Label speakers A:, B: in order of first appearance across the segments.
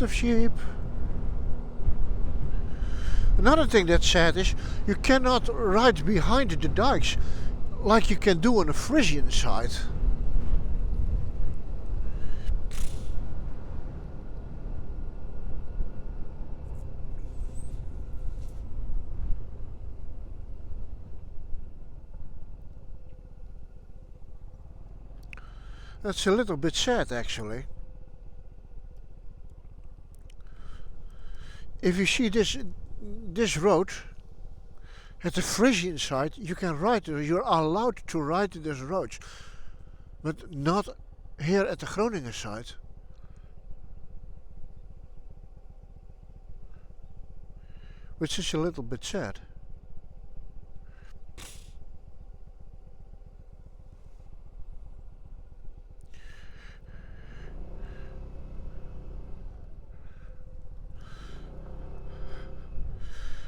A: lot of sheep. Another thing that's sad is you cannot ride behind the dikes like you can do on the Frisian side. That's a little bit sad actually. If you see this road at the Frisian side, you can ride, you're allowed to ride this road, but not here at the Groningen side. Which is a little bit sad.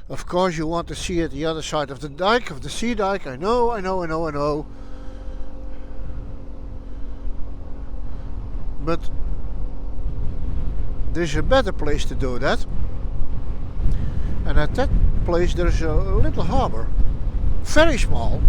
A: Of course you want to see it the other side of the dike, of the sea dike. I know. But there's a better place to do that. And at that place there's a little harbor. Very small.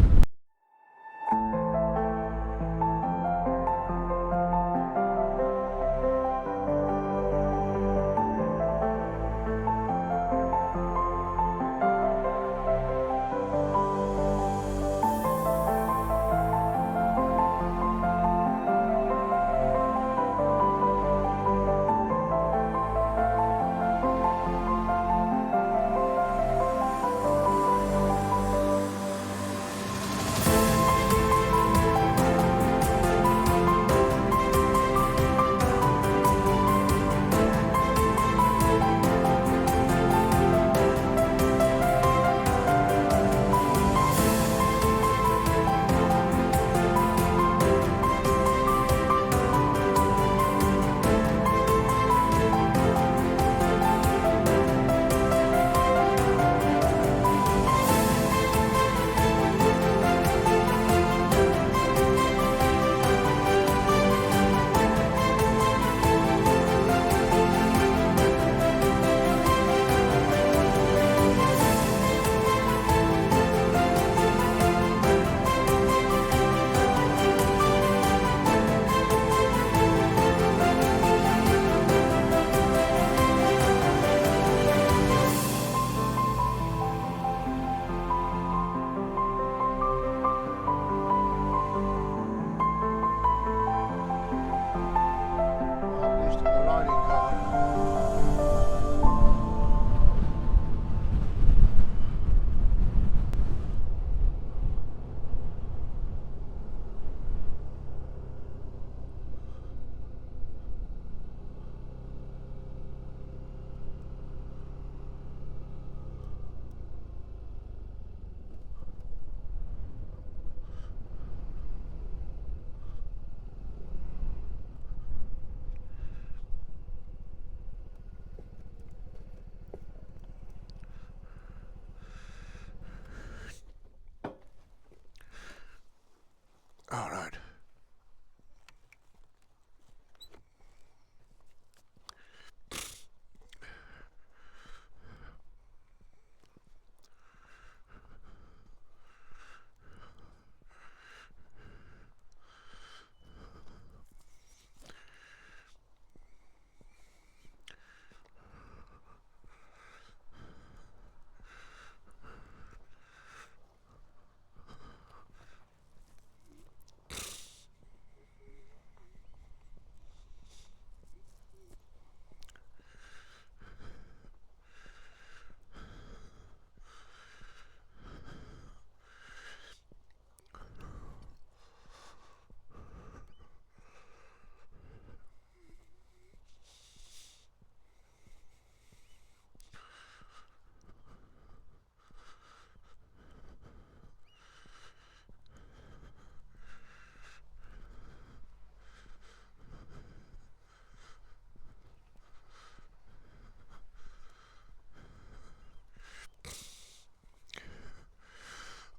A: All right.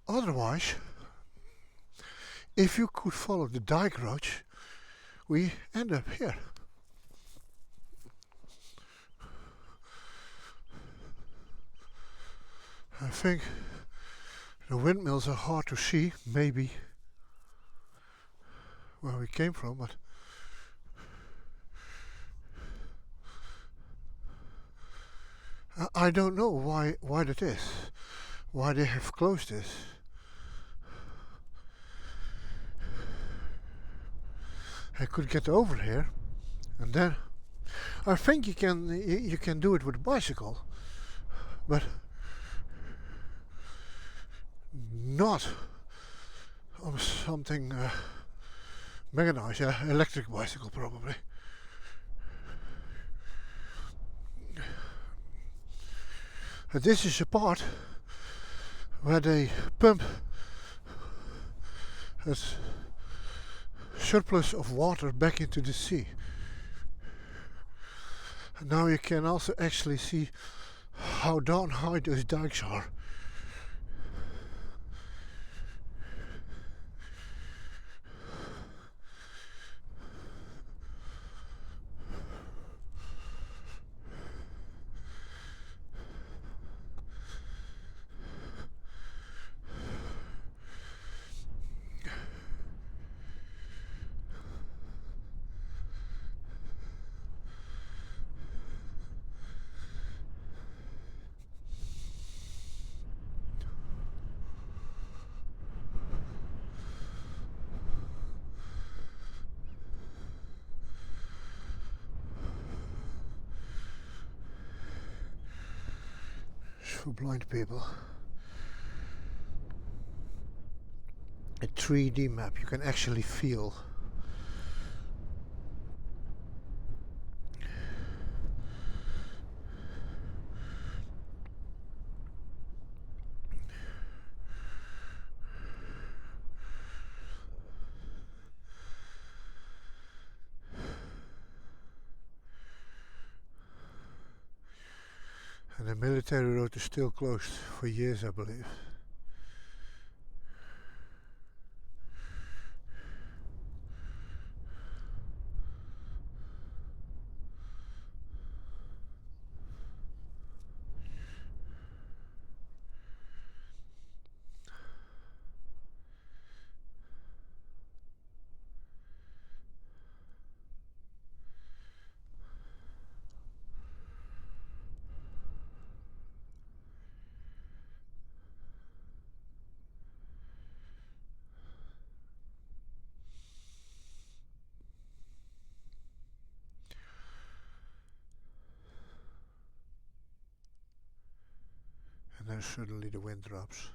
A: Otherwise, if you could follow the dike roads, we end up here. I think the windmills are hard to see, maybe where we came from, but I don't know why that is, why they have closed this. I could get over here, and then I think you can do it with a bicycle, but not on something mechanized, yeah, electric bicycle probably. This is a part where they pump a surplus of water back into the sea. And now you can also actually see how down high those dikes are. For blind people. A 3D map you can actually feel. And the military road is still closed for years, I believe. And then suddenly the wind drops.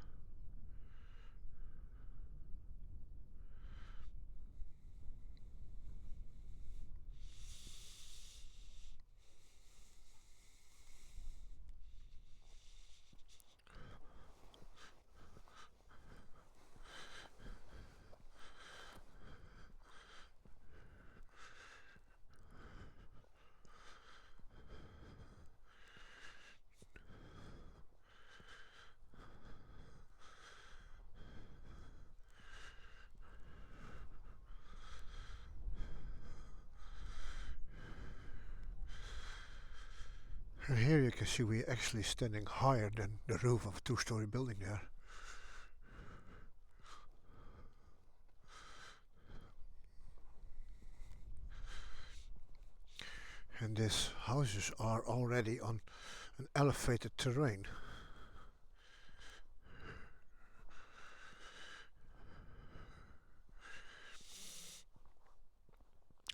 A: And here you can see we're actually standing higher than the roof of a two-story building there. And these houses are already on an elevated terrain.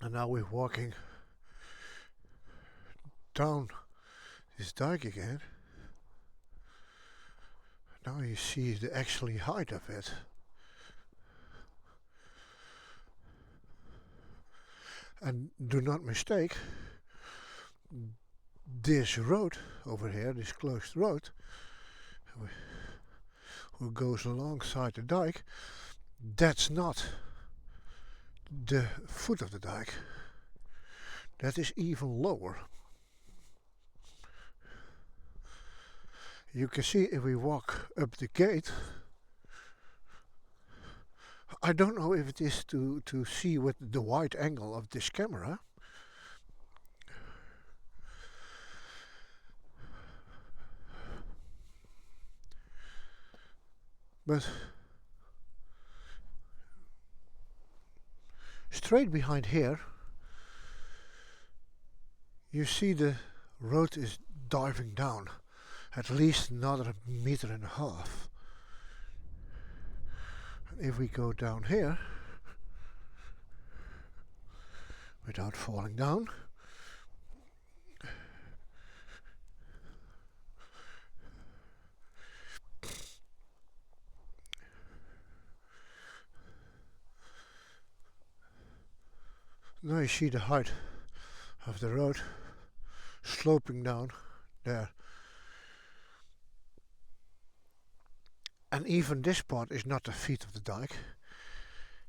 A: And now we're walking down this dike again. Now you see the actual height of it. And do not mistake, this road over here, this closed road, who goes alongside the dike, that's not the foot of the dike. That is even lower. You can see if we walk up the gate, I don't know if it is to see with the wide angle of this camera. But straight behind here, you see the road is diving down at least another 1.5 meters. If we go down here without falling down, now you see the height of the road sloping down there. And even this part is not the feet of the dike.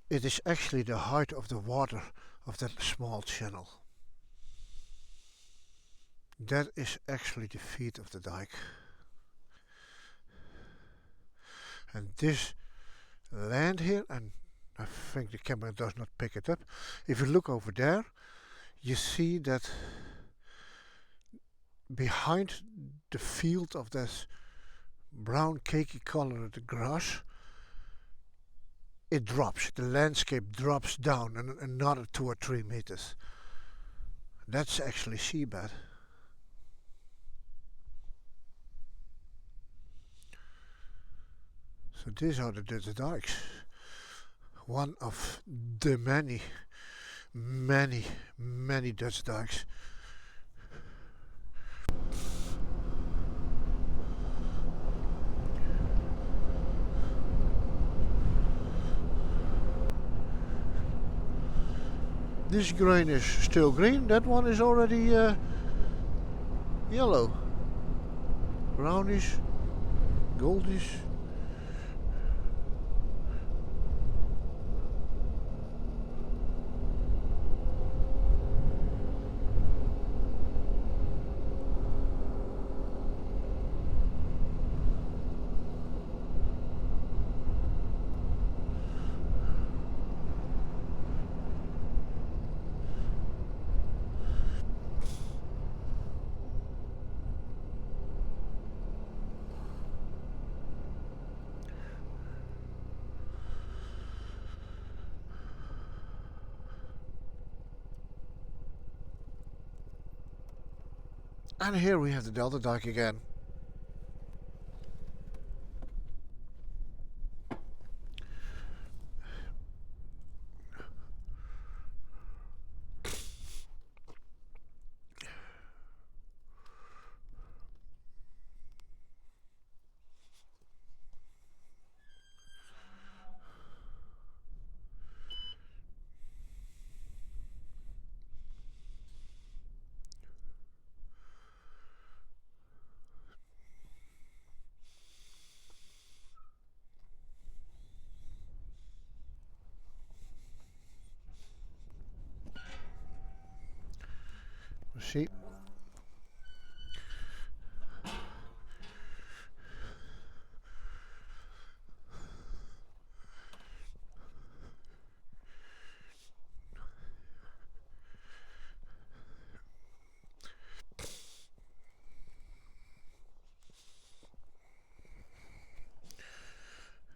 A: It is actually the height of the water of that small channel. That is actually the feet of the dike. And this land here, and I think the camera does not pick it up. If you look over there, you see that behind the field of this brown cakey colored grass, it drops. The landscape drops down another 2 or 3 meters. That's actually seabed. So these are the Dutch dykes. One of the many Dutch dykes. This grain is still green, that one is already yellow. Brownish, goldish. And here we have the Delta Dyke again. See,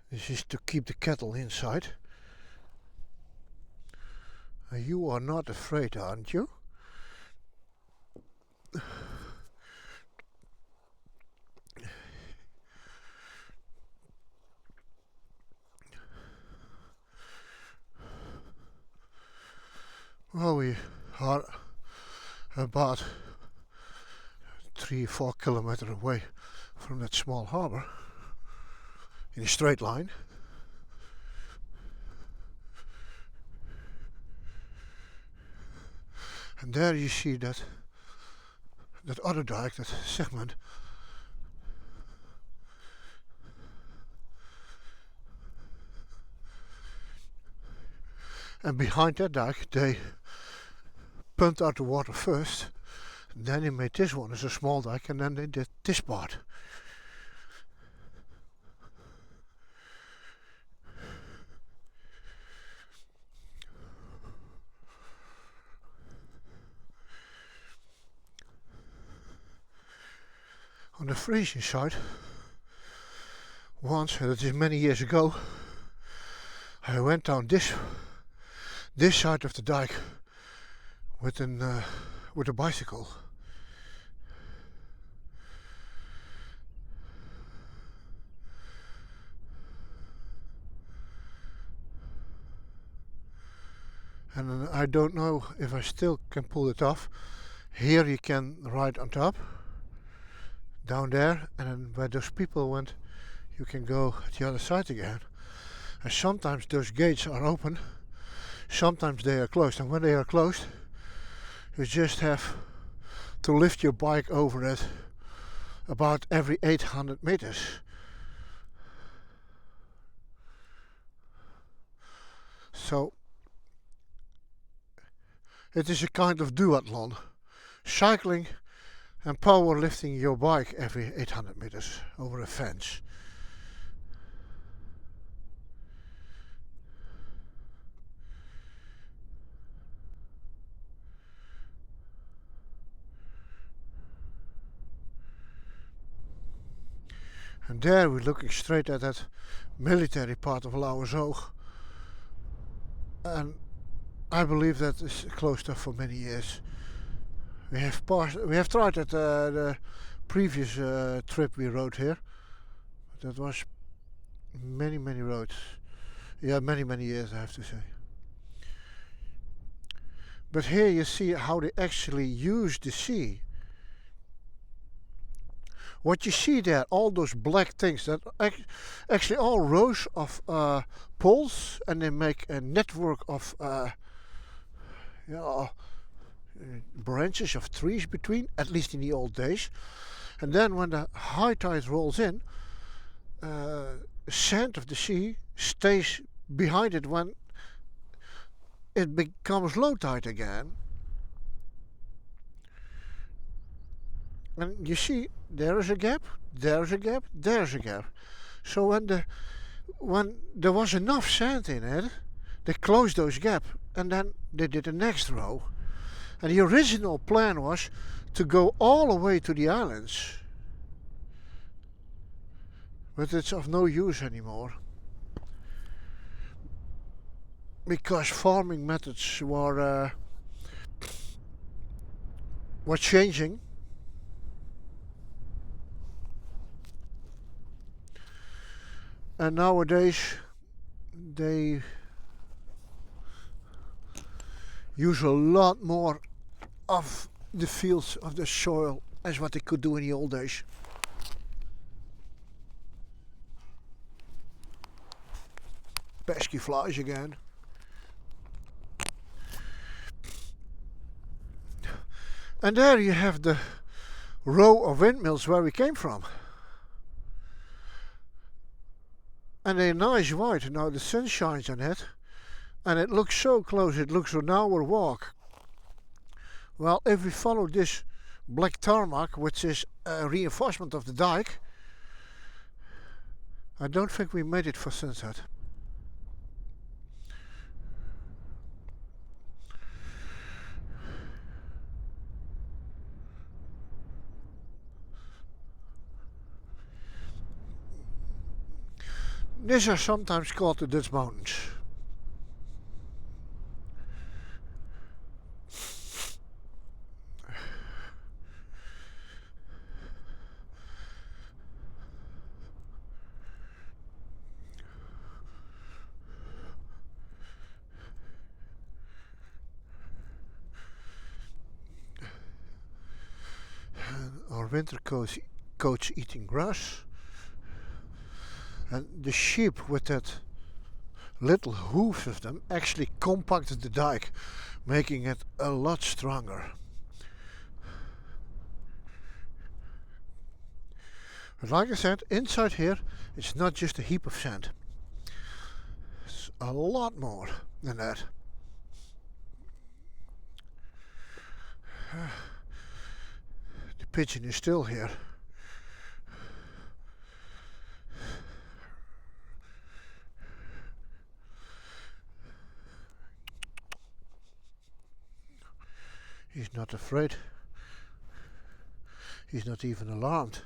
A: this is to keep the cattle inside. You are not afraid, aren't you? Well, we are about 3-4 kilometers away from that small harbor in a straight line. And there you see that other dike, that segment. And behind that dike they pumped out the water first, then they made this one as a small dike, and then they did this part. On the Frisian side, once, and it is many years ago, I went down this side of the dike with a bicycle. And I don't know if I still can pull it off. Here you can ride on top, down there, and then where those people went, you can go at the other side again. And sometimes those gates are open, sometimes they are closed, and when they are closed, you just have to lift your bike over it about every 800 meters. So it is a kind of duathlon, cycling and power lifting your bike every 800 meters over a fence. And there we're looking straight at that military part of Lauwersoog. And I believe that is closed up for many years. We have tried it the previous trip we rode here. That was many roads. Yeah, many years I have to say. But here you see how they actually use the sea. What you see there, all those black things, that actually all rows of poles, and they make a network of branches of trees between, at least in the old days. And then when the high tide rolls in, sand of the sea stays behind it when it becomes low tide again. And you see, there is a gap, there is a gap, there is a gap. So when there was enough sand in it, they closed those gaps, and then they did the next row. And the original plan was to go all the way to the islands, but it's of no use anymore because farming methods were changing. And nowadays they use a lot more of the fields, of the soil, as what they could do in the old days. Pesky flies again. And there you have the row of windmills where we came from. And they're nice white, now the sun shines on it, and it looks so close, it looks an hour walk. Well, if we follow this black tarmac, which is a reinforcement of the dike, I don't think we made it for sunset. These are sometimes called the Dutch mountains. Our winter coach eating grass. And the sheep with that little hooves of them actually compacted the dike, making it a lot stronger. But like I said, inside here it's not just a heap of sand. It's a lot more than that. The pigeon is still here. He's not afraid. He's not even alarmed.